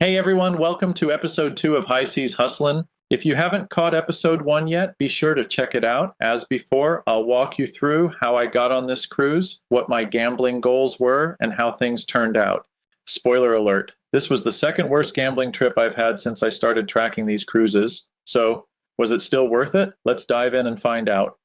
Hey everyone, welcome to episode 2 of High Seas Hustlin. If you haven't caught episode 1 yet, be sure to check it out. As before, I'll walk you through how I got on this cruise, what my gambling goals were, and how things turned out. Spoiler alert, this was the second worst gambling trip I've had since I started tracking these cruises. So, was it still worth it? Let's dive in and find out.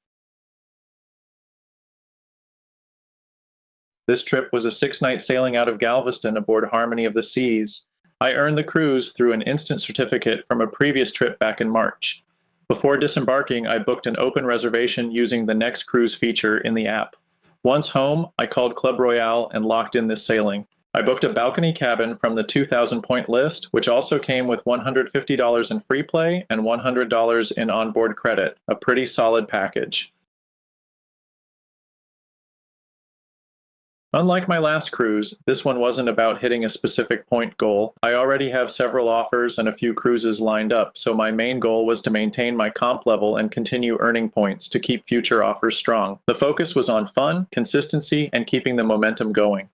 This trip was a 6-night sailing out of Galveston aboard Harmony of the Seas. I earned the cruise through an instant certificate from a previous trip back in March. Before disembarking, I booked an open reservation using the Next Cruise feature in the app. Once home, I called Club Royale and locked in this sailing. I booked a balcony cabin from the 2,000-point list, which also came with $150 in free play and $100 in onboard credit, a pretty solid package. Unlike my last cruise, this one wasn't about hitting a specific point goal. I already have several offers and a few cruises lined up, so my main goal was to maintain my comp level and continue earning points to keep future offers strong. The focus was on fun, consistency, and keeping the momentum going.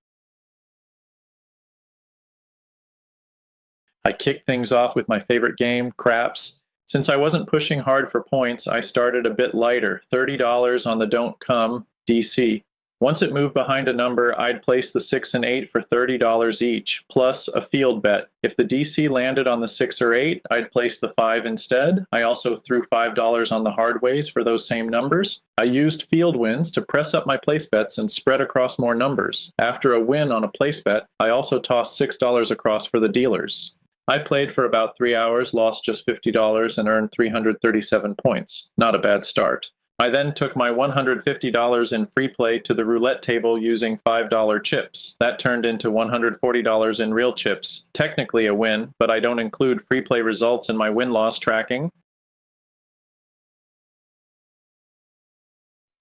I kicked things off with my favorite game, craps. Since I wasn't pushing hard for points, I started a bit lighter, $30 on the Don't Come DC. Once it moved behind a number, I'd place the 6 and 8 for $30 each, plus a field bet. If the DC landed on the 6 or 8, I'd place the 5 instead. I also threw $5 on the hard ways for those same numbers. I used field wins to press up my place bets and spread across more numbers. After a win on a place bet, I also tossed $6 across for the dealers. I played for about 3 hours, lost just $50, and earned 337 points. Not a bad start. I then took my $150 in free play to the roulette table using $5 chips. That turned into $140 in real chips. Technically a win, but I don't include free play results in my win-loss tracking.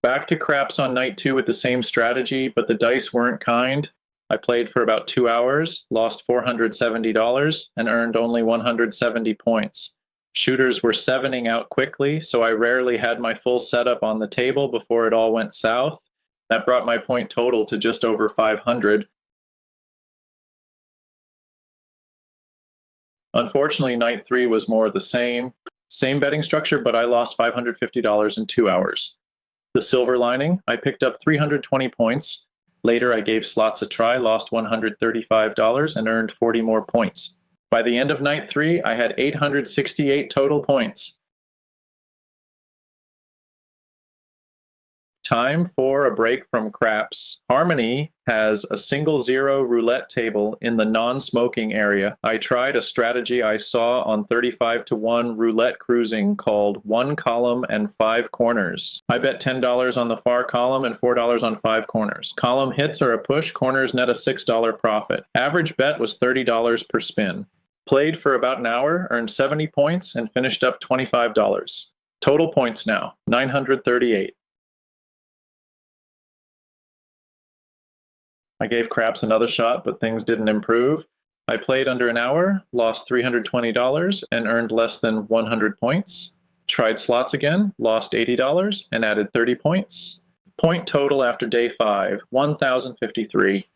Back to craps on night 2 with the same strategy, but the dice weren't kind. I played for about 2 hours, lost $470, and earned only 170 points. Shooters were sevening out quickly, so I rarely had my full setup on the table before it all went south. That brought my point total to just over 500. Unfortunately, night 3 was more of the same. Same betting structure, but I lost $550 in 2 hours. The silver lining, I picked up 320 points. Later, I gave slots a try, lost $135, and earned 40 more points. By the end of night 3, I had 868 total points. Time for a break from craps. Harmony has a single zero roulette table in the non-smoking area. I tried a strategy I saw on 35-to-1 roulette cruising called 1 column and 5 corners. I bet $10 on the far column and $4 on 5 corners. Column hits are a push, corners net a $6 profit. Average bet was $30 per spin. Played for about an hour, earned 70 points, and finished up $25. Total points now, 938. I gave craps another shot, but things didn't improve. I played under an hour, lost $320, and earned less than 100 points. Tried slots again, lost $80, and added 30 points. Point total after day 5, 1,053.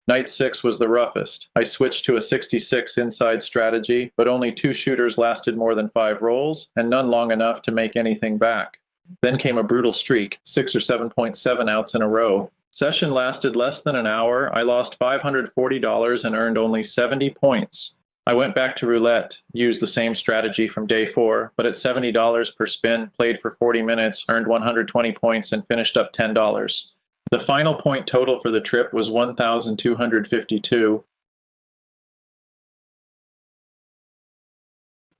Night 6 was the roughest. I switched to a 66 inside strategy, but only 2 shooters lasted more than 5 rolls, and none long enough to make anything back. Then came a brutal streak, 6 or 7.7 outs in a row. Session lasted less than an hour. I lost $540 and earned only 70 points. I went back to roulette, used the same strategy from day 4, but at $70 per spin, played for 40 minutes, earned 120 points, and finished up $10. The final point total for the trip was 1,252.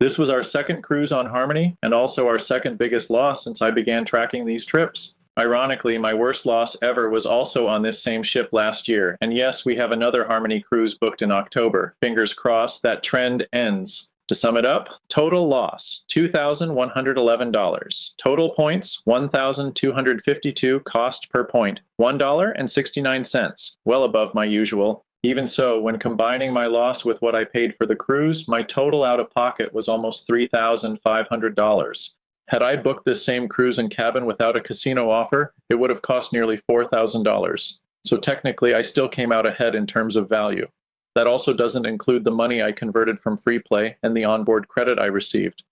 This was our second cruise on Harmony, and also our second biggest loss since I began tracking these trips. Ironically, my worst loss ever was also on this same ship last year, and yes, we have another Harmony cruise booked in October. Fingers crossed that trend ends. To sum it up, total loss, $2,111. Total points, 1,252 cost per point, $1.69, well above my usual. Even so, when combining my loss with what I paid for the cruise, my total out of pocket was almost $3,500. Had I booked this same cruise and cabin without a casino offer, it would have cost nearly $4,000. So technically, I still came out ahead in terms of value. That also doesn't include the money I converted from freeplay and the onboard credit I received.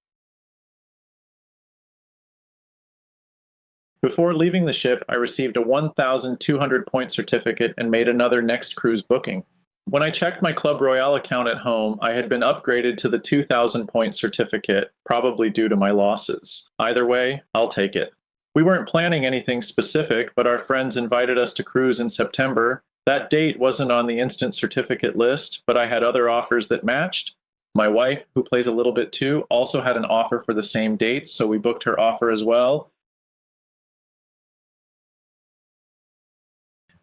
Before leaving the ship, I received a 1,200 point certificate and made another next cruise booking. When I checked my Club Royale account at home, I had been upgraded to the 2,000 point certificate, probably due to my losses. Either way, I'll take it. We weren't planning anything specific, but our friends invited us to cruise in September. That date wasn't on the instant certificate list, but I had other offers that matched. My wife, who plays a little bit too, also had an offer for the same dates, so we booked her offer as well.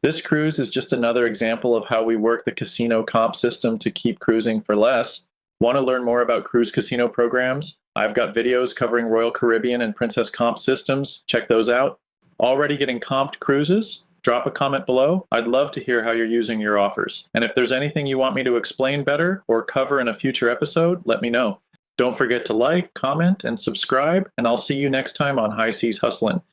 This cruise is just another example of how we work the casino comp system to keep cruising for less. Want to learn more about cruise casino programs? I've got videos covering Royal Caribbean and Princess comp systems. Check those out. Already getting comped cruises? Drop a comment below. I'd love to hear how you're using your offers. And if there's anything you want me to explain better or cover in a future episode, let me know. Don't forget to like, comment, and subscribe, and I'll see you next time on High Seas Hustlin'.